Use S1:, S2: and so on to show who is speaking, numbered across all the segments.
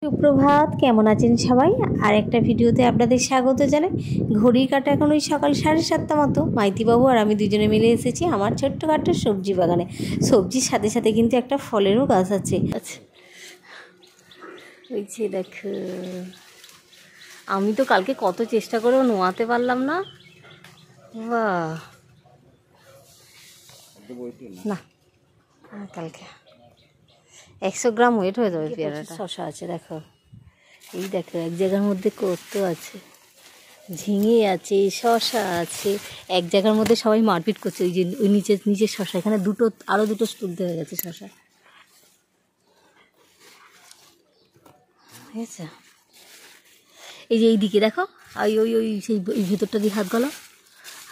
S1: সুপ্রভাত, কেমন আছেন সবাই? আর একটা ভিডিওতে আপনাদের স্বাগত জানাই। ঘড়ির কাঁটা এখন ওই সকাল 7:30 মতো। মাইতিবাবু আর আমি দুজনে মিলে এসেছি আমার ছোট্টখাট্ট সবজি বাগানে। সবজির সাথে সাথে কিন্তু একটা ফলেরও গাছ আছে। ওই যে দেখো, আমি তো কালকে কত চেষ্টা করেও নোয়াতে পারলাম না। বাহ না, কালকে 100 গ্রাম ওয়েট হয়ে যাবে পেয়ারাটা। শশা আছে দেখো, এই দেখো এক জায়গার মধ্যে কত আছে, ঝিঙে আছে, শশা আছে। এক জায়গার মধ্যে সবাই মারপিট করছে। ওই যে ওই নিচের শশা, এখানে আরও দুটো তুলতে হয়ে গেছে শশা, ঠিক আছে। এই যে এইদিকে দেখো, ওই ওই ওই সেই ওই ভেতরটা দিয়ে হাত গলা,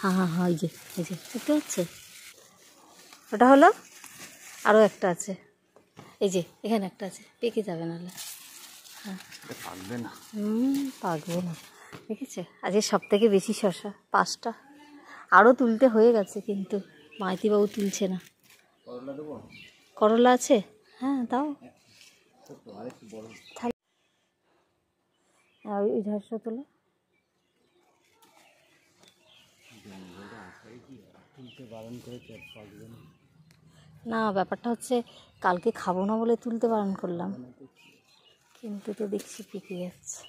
S1: হ্যাঁ, এই যে দেখতে পাচ্ছে, ওটা হলো। আরও একটা আছে, এই যে এখানে একটা আছে, পেকে যাবে নাহলে। হ্যাঁ, পাকবে না, পাকবে না, দেখেছে। আজকে সব থেকে বেশি শশা, 5টা। আরও তুলতে হয়ে গেছে, কিন্তু মাইতিবাবু তুলছে না। করলা আছে, হ্যাঁ দাও। ওই ঝাড়টা তোলো না। ব্যাপারটা হচ্ছে কালকে খাবো না বলে তুলতে বারণ করলাম, কিন্তু তো দেখছি পেকে যাচ্ছে।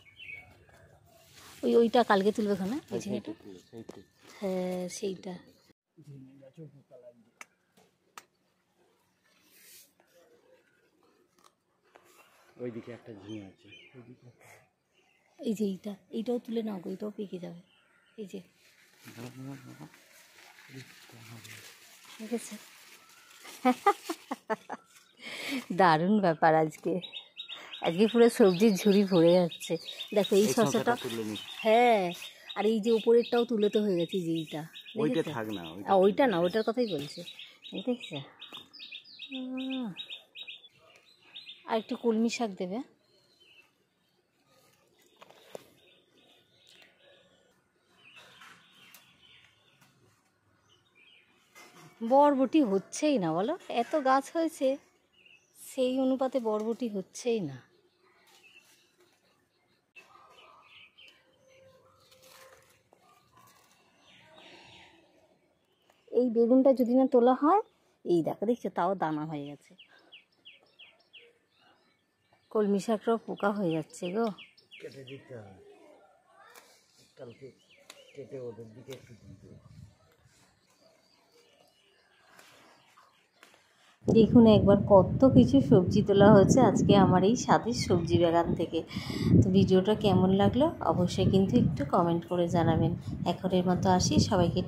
S1: ওইটা কালকে তুলবে ওখানে, ওই ঝিঙেটা, হ্যাঁ সেইটা।
S2: ওইদিকে একটা ঝিঙে আছে,
S1: এই যে এইটাও তুলে নাও, ওইটাও পেকে যাবে। এই যে ঠিক আছে। দারুণ ব্যাপার আজকে পুরো সবজির ঝুড়ি ভরে যাচ্ছে। দেখো এই শসাটা, হ্যাঁ, আর এই যে উপরেরটাও তুলেতে হয়ে গেছে। যে এইটা ওইটা না, ওইটার কথাই বলছে, দেখছে। আর একটু কলমি শাক দেবে। বরবটি হচ্ছেই না, বলো। এত গাছ হয়েছে, সেই অনুপাতে বরবটি হচ্ছেই না। এই বেগুনটা যদি না তোলা হয়, এই দেখছো তাও দানা হয়ে গেছে। কলমি শাকটাও পোকা হয়ে যাচ্ছে গো।
S2: কেটে দিতে হবে, কালকে কেটে ওদের দিকে একটু দিতে।
S1: দেখুন একবার কত কিছু সবজি তোলা হয়েছে আজকে আমার এই স্বাদের সবজি বাগান থেকে। তো ভিডিওটা কেমন লাগলো অবশ্যই কিন্তু একটু কমেন্ট করে জানাবেন। এখনের মতো আসি, সবাইকে